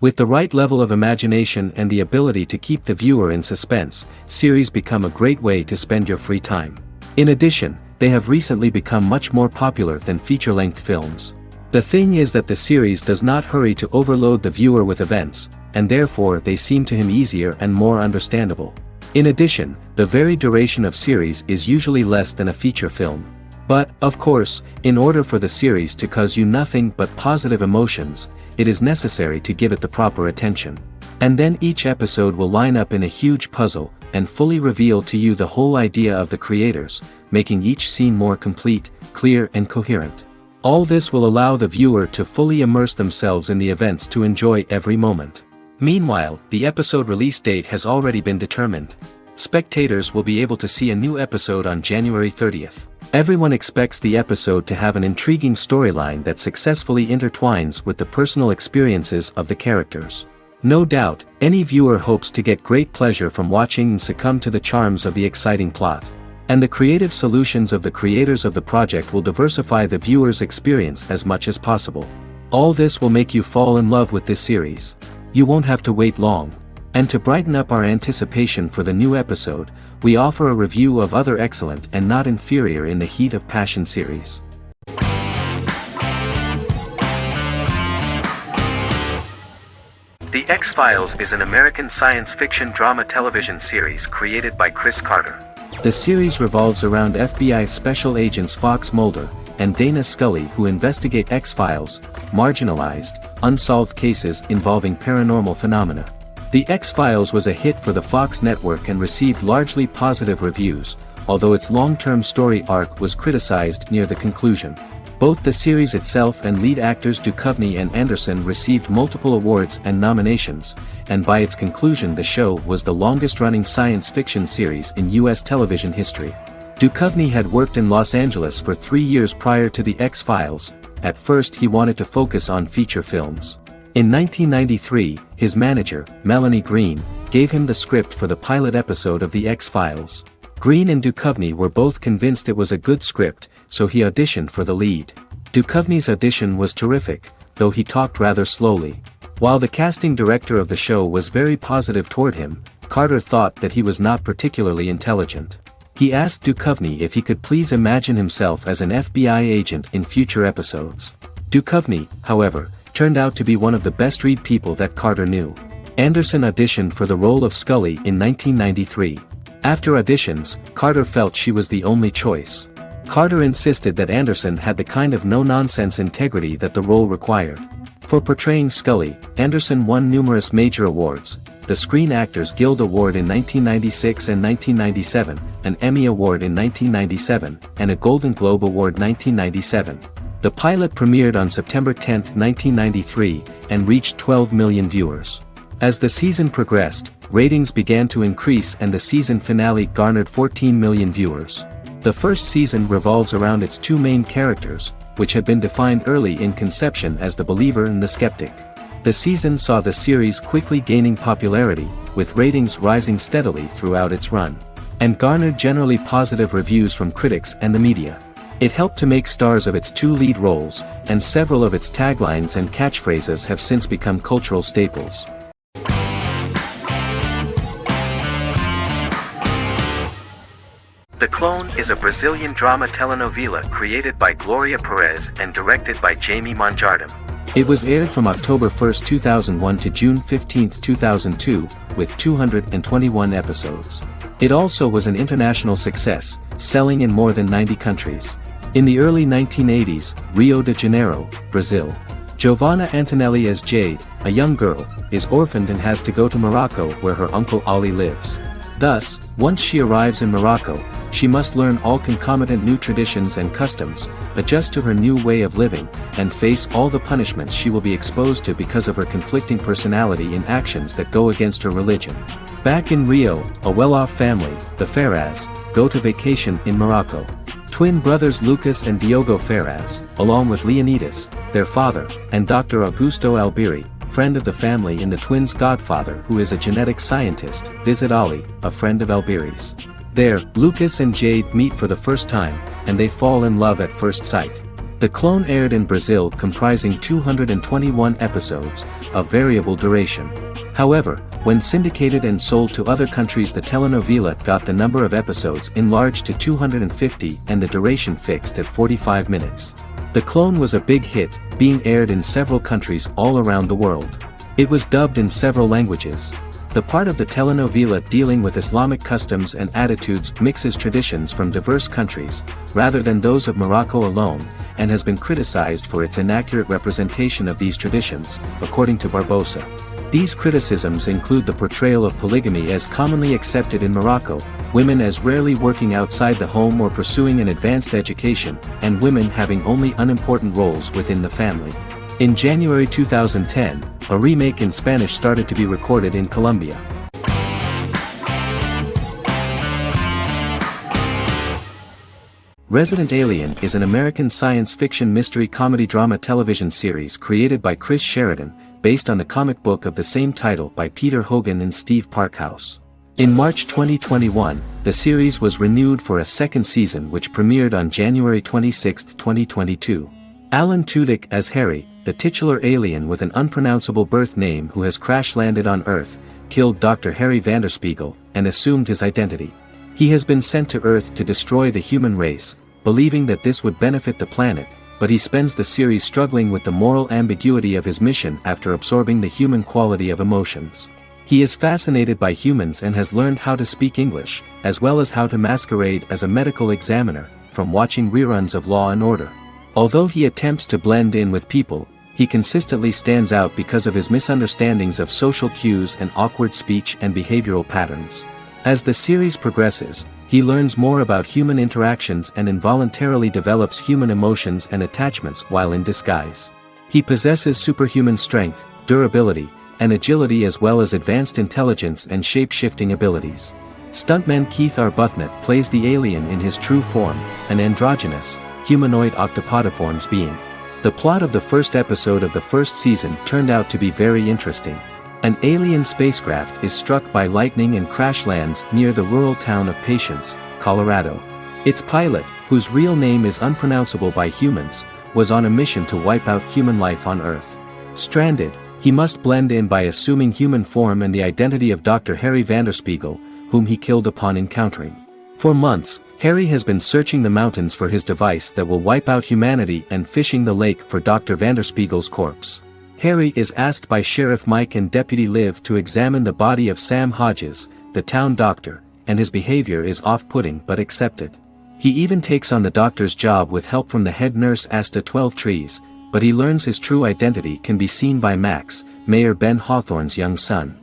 With the right level of imagination and the ability to keep the viewer in suspense, series become a great way to spend your free time. In addition, they have recently become much more popular than feature-length films. The thing is that the series does not hurry to overload the viewer with events, and therefore they seem to him easier and more understandable. In addition, the very duration of series is usually less than a feature film. But, of course, in order for the series to cause you nothing but positive emotions, it is necessary to give it the proper attention. And then each episode will line up in a huge puzzle, and fully reveal to you the whole idea of the creators, making each scene more complete, clear and coherent. All this will allow the viewer to fully immerse themselves in the events to enjoy every moment. Meanwhile, the episode release date has already been determined. Spectators will be able to see a new episode on January 30th. Everyone expects the episode to have an intriguing storyline that successfully intertwines with the personal experiences of the characters. No doubt, any viewer hopes to get great pleasure from watching and succumb to the charms of the exciting plot. And the creative solutions of the creators of the project will diversify the viewer's experience as much as possible. All this will make you fall in love with this series. You won't have to wait long. And to brighten up our anticipation for the new episode, we offer a review of other excellent and not inferior in the Heat of Passion series. The X-Files is an American science fiction drama television series created by Chris Carter. The series revolves around FBI Special Agents Fox Mulder and Dana Scully, who investigate X-Files, marginalized, unsolved cases involving paranormal phenomena. The X-Files was a hit for the Fox network and received largely positive reviews, although its long-term story arc was criticized near the conclusion. Both the series itself and lead actors Duchovny and Anderson received multiple awards and nominations, and by its conclusion the show was the longest-running science fiction series in U.S. television history. Duchovny had worked in Los Angeles for 3 years prior to the X-Files. At first he wanted to focus on feature films. In 1993, his manager, Melanie Green, gave him the script for the pilot episode of The X-Files. Green and Duchovny were both convinced it was a good script, so he auditioned for the lead. Duchovny's audition was terrific, though he talked rather slowly. While the casting director of the show was very positive toward him, Carter thought that he was not particularly intelligent. He asked Duchovny if he could please imagine himself as an FBI agent in future episodes. Duchovny, however, turned out to be one of the best-read people that Carter knew. Anderson auditioned for the role of Scully in 1993. After auditions, Carter felt she was the only choice. Carter insisted that Anderson had the kind of no-nonsense integrity that the role required. For portraying Scully, Anderson won numerous major awards, the Screen Actors Guild Award in 1996 and 1997, an Emmy Award in 1997, and a Golden Globe Award 1997. The pilot premiered on September 10, 1993, and reached 12 million viewers. As the season progressed, ratings began to increase and the season finale garnered 14 million viewers. The first season revolves around its two main characters, which had been defined early in conception as the believer and the skeptic. The season saw the series quickly gaining popularity, with ratings rising steadily throughout its run, and garnered generally positive reviews from critics and the media. It helped to make stars of its two lead roles, and several of its taglines and catchphrases have since become cultural staples. The Clone is a Brazilian drama telenovela created by Gloria Perez and directed by Jamie Monjardim. It was aired from October 1, 2001 to June 15, 2002, with 221 episodes. It also was an international success, selling in more than 90 countries. In the early 1980s, Rio de Janeiro, Brazil. Giovanna Antonelli as Jade, a young girl, is orphaned and has to go to Morocco where her uncle Ali lives. Thus, once she arrives in Morocco, she must learn all concomitant new traditions and customs, adjust to her new way of living, and face all the punishments she will be exposed to because of her conflicting personality and actions that go against her religion. Back in Rio, a well-off family, the Ferraz, go to vacation in Morocco. Twin brothers Lucas and Diogo Ferraz, along with Leonidas, their father, and Dr. Augusto Albiri, friend of the family and the twins' godfather who is a genetic scientist, visit Ali, a friend of Albiri's. There, Lucas and Jade meet for the first time, and they fall in love at first sight. The clone aired in Brazil comprising 221 episodes, of variable duration. However, when syndicated and sold to other countries, the telenovela got the number of episodes enlarged to 250 and the duration fixed at 45 minutes. The clone was a big hit, being aired in several countries all around the world. It was dubbed in several languages. The part of the telenovela dealing with Islamic customs and attitudes mixes traditions from diverse countries, rather than those of Morocco alone, and has been criticized for its inaccurate representation of these traditions, according to Barbosa. These criticisms include the portrayal of polygamy as commonly accepted in Morocco, women as rarely working outside the home or pursuing an advanced education, and women having only unimportant roles within the family. In January 2010, a remake in Spanish started to be recorded in Colombia. Resident Alien is an American science fiction mystery comedy drama television series created by Chris Sheridan, based on the comic book of the same title by Peter Hogan and Steve Parkhouse. In March 2021, the series was renewed for a second season which premiered on January 26, 2022. Alan Tudyk as Harry, the titular alien with an unpronounceable birth name who has crash-landed on Earth, killed Dr. Harry Vanderspiegel, and assumed his identity. He has been sent to Earth to destroy the human race, believing that this would benefit the planet, but he spends the series struggling with the moral ambiguity of his mission after absorbing the human quality of emotions. He is fascinated by humans and has learned how to speak English, as well as how to masquerade as a medical examiner, from watching reruns of Law and Order. Although he attempts to blend in with people, he consistently stands out because of his misunderstandings of social cues and awkward speech and behavioral patterns. As the series progresses, he learns more about human interactions and involuntarily develops human emotions and attachments while in disguise. He possesses superhuman strength, durability, and agility as well as advanced intelligence and shape-shifting abilities. Stuntman Keith Arbuthnot plays the alien in his true form, an androgynous, humanoid octopodiforms being. The plot of the first episode of the first season turned out to be very interesting. An alien spacecraft is struck by lightning and crash lands near the rural town of Patience, Colorado. Its pilot, whose real name is unpronounceable by humans, was on a mission to wipe out human life on Earth. Stranded, he must blend in by assuming human form and the identity of Dr. Harry Vanderspiegel, whom he killed upon encountering. For months, Harry has been searching the mountains for his device that will wipe out humanity and fishing the lake for Dr. Vanderspiegel's corpse. Harry is asked by Sheriff Mike and Deputy Liv to examine the body of Sam Hodges, the town doctor, and his behavior is off-putting but accepted. He even takes on the doctor's job with help from the head nurse Asta 12 Trees, but he learns his true identity can be seen by Max, Mayor Ben Hawthorne's young son.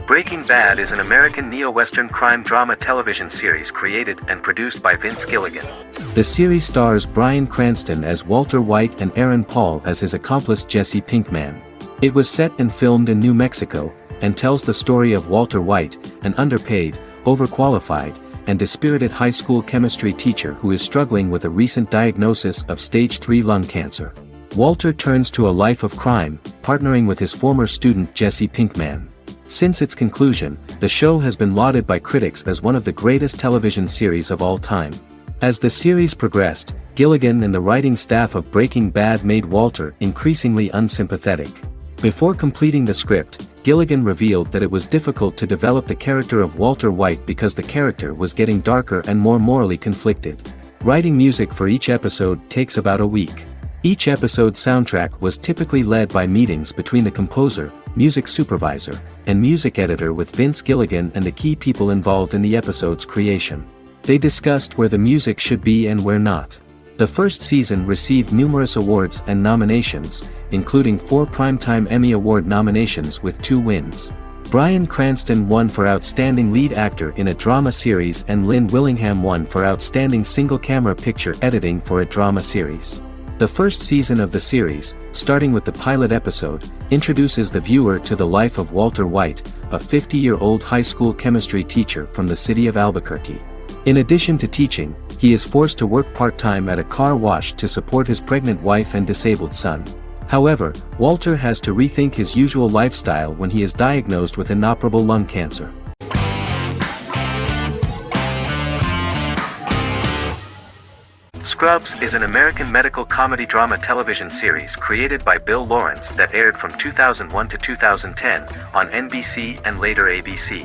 Breaking Bad is an American neo-Western crime drama television series created and produced by Vince Gilligan. The series stars Bryan Cranston as Walter White and Aaron Paul as his accomplice Jesse Pinkman. It was set and filmed in New Mexico, and tells the story of Walter White, an underpaid, overqualified, and dispirited high school chemistry teacher who is struggling with a recent diagnosis of stage 3 lung cancer. Walter turns to a life of crime, partnering with his former student Jesse Pinkman. Since its conclusion, the show has been lauded by critics as one of the greatest television series of all time. As the series progressed, Gilligan and the writing staff of Breaking Bad made Walter increasingly unsympathetic. Before completing the script, Gilligan revealed that it was difficult to develop the character of Walter White because the character was getting darker and more morally conflicted. Writing music for each episode takes about a week. Each episode's soundtrack was typically led by meetings between the composer, music supervisor, and music editor with Vince Gilligan and the key people involved in the episode's creation. They discussed where the music should be and where not. The first season received numerous awards and nominations, including 4 Primetime Emmy Award nominations with 2 wins. Bryan Cranston won for Outstanding Lead Actor in a Drama Series and Lynn Willingham won for Outstanding Single-Camera Picture Editing for a Drama Series. The first season of the series, starting with the pilot episode, introduces the viewer to the life of Walter White, a 50-year-old high school chemistry teacher from the city of Albuquerque. In addition to teaching, he is forced to work part-time at a car wash to support his pregnant wife and disabled son. However, Walter has to rethink his usual lifestyle when he is diagnosed with inoperable lung cancer. Scrubs is an American medical comedy drama television series created by Bill Lawrence that aired from 2001 to 2010 on NBC and later ABC.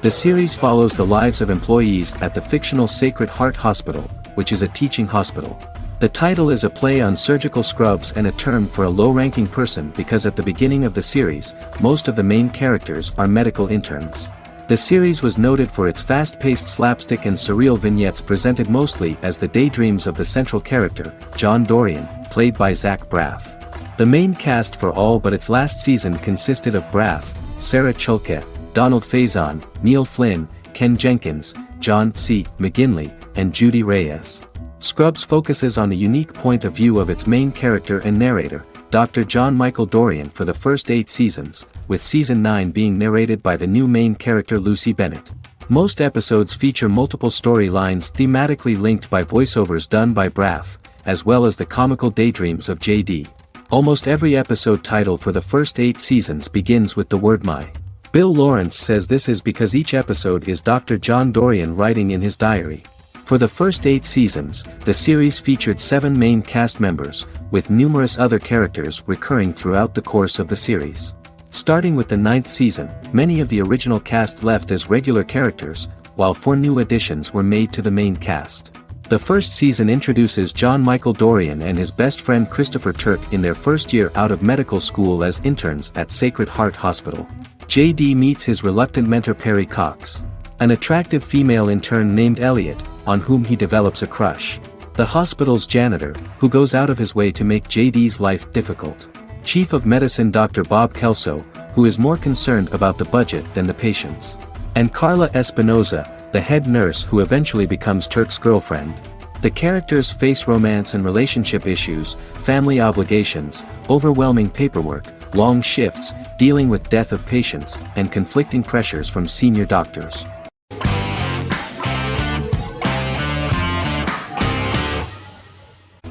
The series follows the lives of employees at the fictional Sacred Heart Hospital, which is a teaching hospital. The title is a play on surgical scrubs and a term for a low-ranking person because at the beginning of the series, most of the main characters are medical interns. The series was noted for its fast-paced slapstick and surreal vignettes presented mostly as the daydreams of the central character, John Dorian, played by Zach Braff. The main cast for all but its last season consisted of Braff, Sarah Chulke, Donald Faison, Neil Flynn, Ken Jenkins, John C. McGinley, and Judy Reyes. Scrubs focuses on the unique point of view of its main character and narrator, Dr. John Michael Dorian for the first 8 seasons, with season 9 being narrated by the new main character Lucy Bennett. Most episodes feature multiple storylines thematically linked by voiceovers done by Braff, as well as the comical daydreams of JD. Almost every episode title for the first 8 seasons begins with the word my. Bill Lawrence says this is because each episode is Dr. John Dorian writing in his diary. For the first 8 seasons, the series featured 7 main cast members, with numerous other characters recurring throughout the course of the series. Starting with the 9th season, many of the original cast left as regular characters, while 4 new additions were made to the main cast. The first season introduces John Michael Dorian and his best friend Christopher Turk in their first year out of medical school as interns at Sacred Heart Hospital. JD meets his reluctant mentor Perry Cox, an attractive female intern named Elliot, on whom he develops a crush. The hospital's janitor, who goes out of his way to make JD's life difficult. Chief of Medicine Dr. Bob Kelso, who is more concerned about the budget than the patients. And Carla Espinoza, the head nurse who eventually becomes Turk's girlfriend. The characters face romance and relationship issues, family obligations, overwhelming paperwork, long shifts, dealing with death of patients, and conflicting pressures from senior doctors.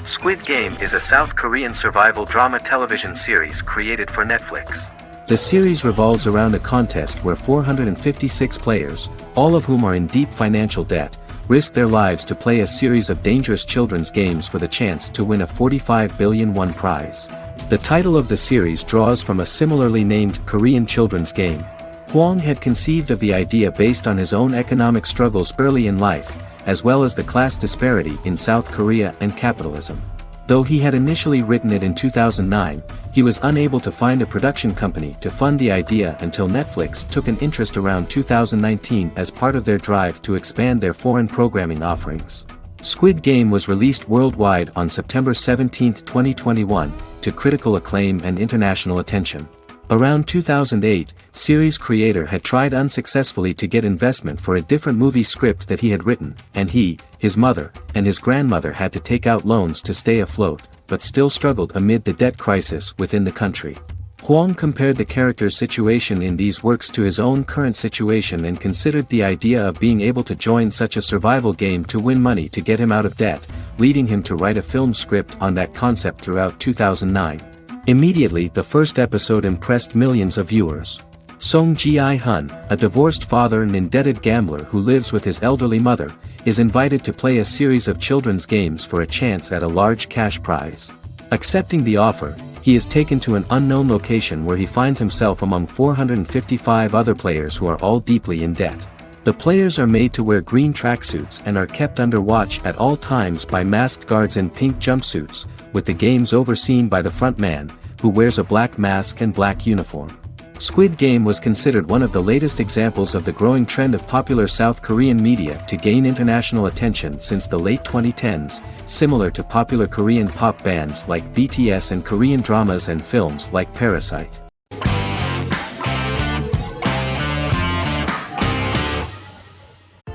Squid Game is a South Korean survival drama television series created for Netflix. The series revolves around a contest where 456 players, all of whom are in deep financial debt, risk their lives to play a series of dangerous children's games for the chance to win a 45 billion won prize. The title of the series draws from a similarly named Korean children's game. Hwang had conceived of the idea based on his own economic struggles early in life, as well as the class disparity in South Korea and capitalism. Though he had initially written it in 2009, he was unable to find a production company to fund the idea until Netflix took an interest around 2019 as part of their drive to expand their foreign programming offerings. Squid Game was released worldwide on September 17, 2021, to critical acclaim and international attention. Around 2008, series creator had tried unsuccessfully to get investment for a different movie script that he had written, and he, his mother, and his grandmother had to take out loans to stay afloat, but still struggled amid the debt crisis within the country. Hwang compared the character's situation in these works to his own current situation and considered the idea of being able to join such a survival game to win money to get him out of debt, leading him to write a film script on that concept throughout 2009. Immediately the first episode impressed millions of viewers. Song Ji-hun, a divorced father and indebted gambler who lives with his elderly mother, is invited to play a series of children's games for a chance at a large cash prize. Accepting the offer, he is taken to an unknown location where he finds himself among 455 other players who are all deeply in debt. The players are made to wear green tracksuits and are kept under watch at all times by masked guards in pink jumpsuits, with the games overseen by the front man, who wears a black mask and black uniform. Squid Game was considered one of the latest examples of the growing trend of popular South Korean media to gain international attention since the late 2010s, similar to popular Korean pop bands like BTS and Korean dramas and films like Parasite.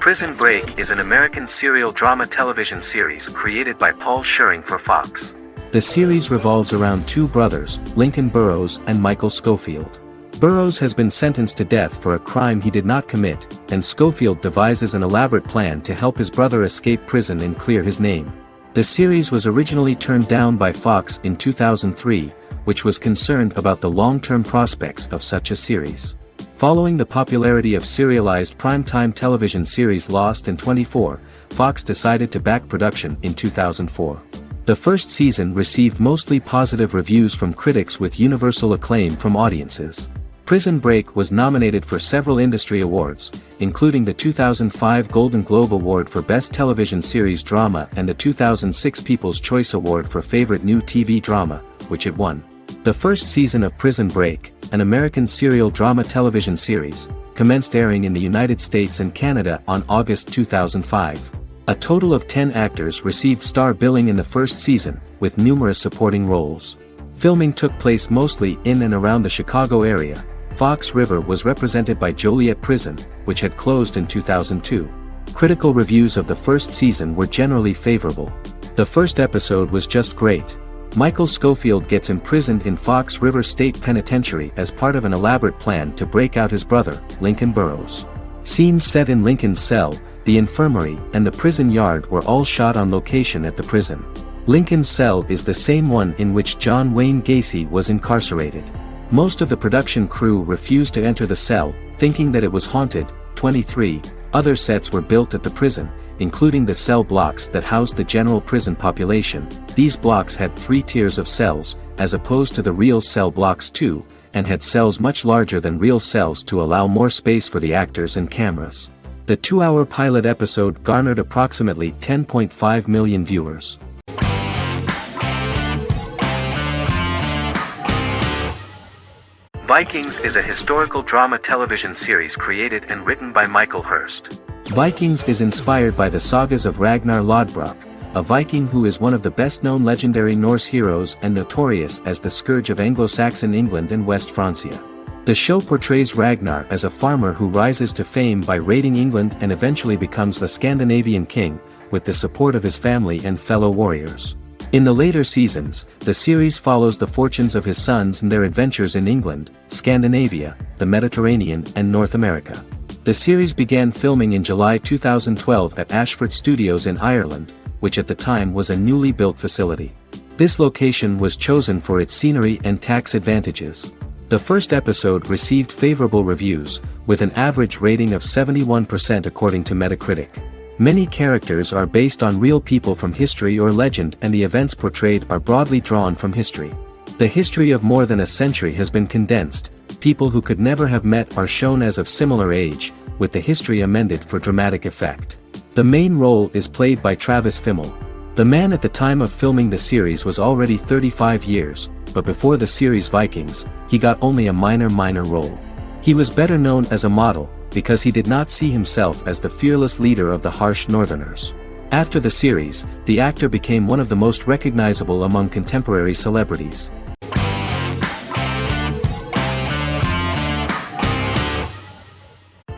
Prison Break is an American serial drama television series created by Paul Schering for Fox. The series revolves around 2 brothers, Lincoln Burrows and Michael Schofield. Burrows has been sentenced to death for a crime he did not commit, and Schofield devises an elaborate plan to help his brother escape prison and clear his name. The series was originally turned down by Fox in 2003, which was concerned about the long-term prospects of such a series. Following the popularity of serialized primetime television series Lost and 24, Fox decided to back production in 2004. The first season received mostly positive reviews from critics with universal acclaim from audiences. Prison Break was nominated for several industry awards, including the 2005 Golden Globe Award for Best Television Series Drama and the 2006 People's Choice Award for Favorite New TV Drama, which it won. The first season of Prison Break, an American serial drama television series, commenced airing in the United States and Canada on August 2005. A total of 10 actors received star billing in the first season, with numerous supporting roles. Filming took place mostly in and around the Chicago area. Fox River was represented by Joliet Prison, which had closed in 2002. Critical reviews of the first season were generally favorable. The first episode was just great. Michael Scofield gets imprisoned in Fox River State Penitentiary as part of an elaborate plan to break out his brother, Lincoln Burrows. Scenes set in Lincoln's cell, the infirmary, and the prison yard were all shot on location at the prison. Lincoln's cell is the same one in which John Wayne Gacy was incarcerated. Most of the production crew refused to enter the cell, thinking that it was haunted. 23 other sets were built at the prison, including the cell blocks that housed the general prison population. These blocks had 3 tiers of cells, as opposed to the real cell blocks 2, and had cells much larger than real cells to allow more space for the actors and cameras. The 2-hour pilot episode garnered approximately 10.5 million viewers. Vikings is a historical drama television series created and written by Michael Hurst. Vikings is inspired by the sagas of Ragnar Lodbrok, a Viking who is one of the best-known legendary Norse heroes and notorious as the scourge of Anglo-Saxon England and West Francia. The show portrays Ragnar as a farmer who rises to fame by raiding England and eventually becomes the Scandinavian king, with the support of his family and fellow warriors. In the later seasons, the series follows the fortunes of his sons and their adventures in England, Scandinavia, the Mediterranean and North America. The series began filming in July 2012 at Ashford Studios in Ireland, which at the time was a newly built facility. This location was chosen for its scenery and tax advantages. The first episode received favorable reviews, with an average rating of 71% according to Metacritic. Many characters are based on real people from history or legend, and the events portrayed are broadly drawn from history. The history of more than a century has been condensed. People who could never have met are shown as of similar age, with the history amended for dramatic effect. The main role is played by Travis Fimmel. The man at the time of filming the series was already 35 years, but before the series Vikings, he got only a minor role. He was better known as a model, because he did not see himself as the fearless leader of the harsh Northerners. After the series, the actor became one of the most recognizable among contemporary celebrities.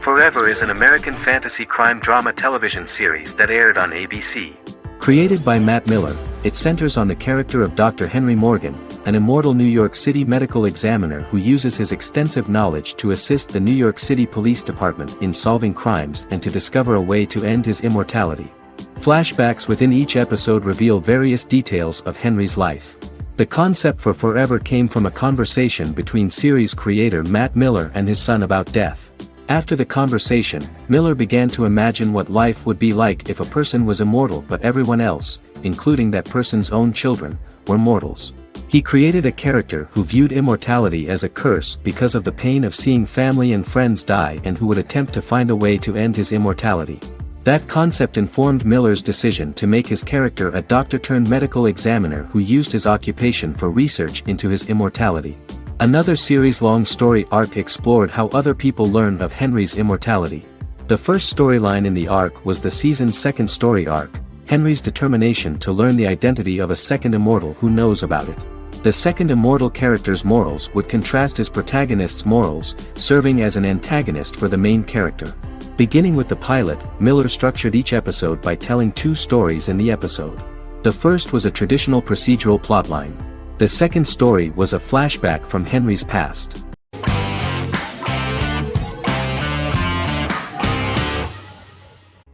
Forever is an American fantasy crime drama television series that aired on ABC. Created by Matt Miller, it centers on the character of Dr. Henry Morgan, an immortal New York City medical examiner who uses his extensive knowledge to assist the New York City Police Department in solving crimes and to discover a way to end his immortality. Flashbacks within each episode reveal various details of Henry's life. The concept for Forever came from a conversation between series creator Matt Miller and his son about death. After the conversation, Miller began to imagine what life would be like if a person was immortal but everyone else, including that person's own children, were mortals. He created a character who viewed immortality as a curse because of the pain of seeing family and friends die and who would attempt to find a way to end his immortality. That concept informed Miller's decision to make his character a doctor-turned-medical examiner who used his occupation for research into his immortality. Another series-long story arc explored how other people learned of Henry's immortality. The first storyline in the arc was the season's second story arc, Henry's determination to learn the identity of a second immortal who knows about it. The second immortal character's morals would contrast his protagonist's morals, serving as an antagonist for the main character. Beginning with the pilot, Miller structured each episode by telling 2 stories in the episode. The first was a traditional procedural plotline. The second story was a flashback from Henry's past.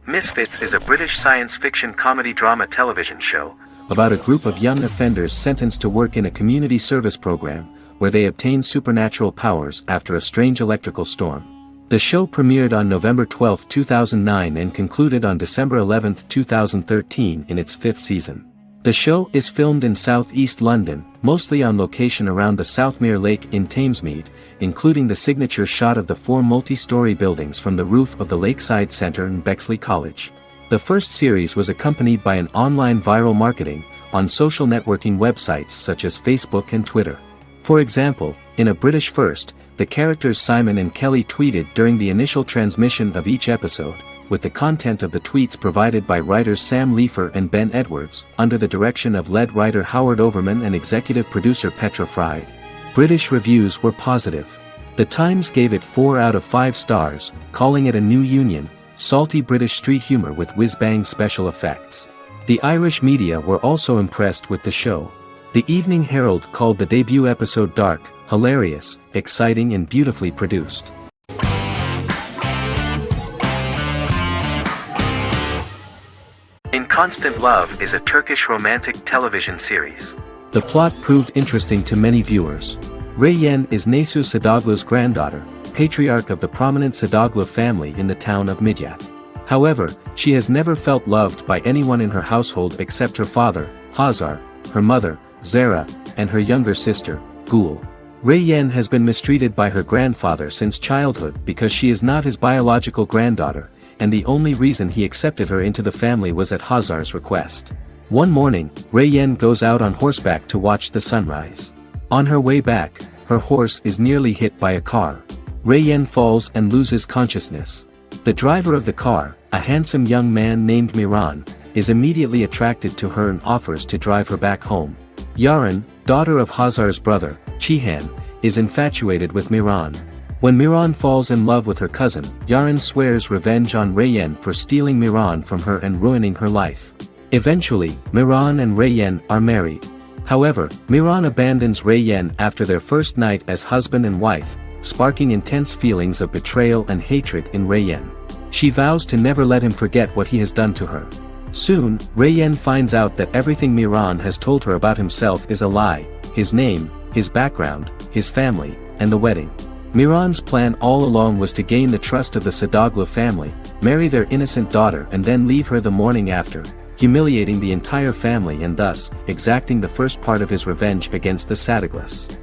Misfits is a British science fiction comedy drama television show about a group of young offenders sentenced to work in a community service program, where they obtain supernatural powers after a strange electrical storm. The show premiered on November 12, 2009 and concluded on December 11, 2013 in its 5th season. The show is filmed in southeast London, mostly on location around the Southmere Lake in Thamesmead, including the signature shot of the 4 multi-story buildings from the roof of the Lakeside Centre in Bexley College. The first series was accompanied by an online viral marketing on social networking websites such as Facebook and Twitter. For example, in a British first, the characters Simon and Kelly tweeted during the initial transmission of each episode, with the content of the tweets provided by writers Sam Leifer and Ben Edwards, under the direction of lead writer Howard Overman and executive producer Petra Fried. British reviews were positive. The Times gave it 4 out of 5 stars, calling it a new union, salty British street humor with whiz-bang special effects. The Irish media were also impressed with the show. The Evening Herald called the debut episode dark, hilarious, exciting and beautifully produced. In Constant Love is a Turkish romantic television series. The plot proved interesting to many viewers. Reyyen is Nesu Sadoglu's granddaughter, patriarch of the prominent Sadoglu family in the town of Midyat. However, she has never felt loved by anyone in her household except her father, Hazar, her mother, Zara, and her younger sister, Gul. Reyyen has been mistreated by her grandfather since childhood because she is not his biological granddaughter, and the only reason he accepted her into the family was at Hazar's request. One morning, Reyyen goes out on horseback to watch the sunrise. On her way back, her horse is nearly hit by a car. Reyyen falls and loses consciousness. The driver of the car, a handsome young man named Miran, is immediately attracted to her and offers to drive her back home. Yaren, daughter of Hazar's brother, Cihan, is infatuated with Miran. When Miran falls in love with her cousin, Yaren swears revenge on Reyyen for stealing Miran from her and ruining her life. Eventually, Miran and Reyyen are married. However, Miran abandons Reyyen after their first night as husband and wife, sparking intense feelings of betrayal and hatred in Reyyen. She vows to never let him forget what he has done to her. Soon, Reyyen finds out that everything Miran has told her about himself is a lie: his name, his background, his family, and the wedding. Miran's plan all along was to gain the trust of the Sadoglu family, marry their innocent daughter and then leave her the morning after, humiliating the entire family and thus, exacting the first part of his revenge against the Sadoglus.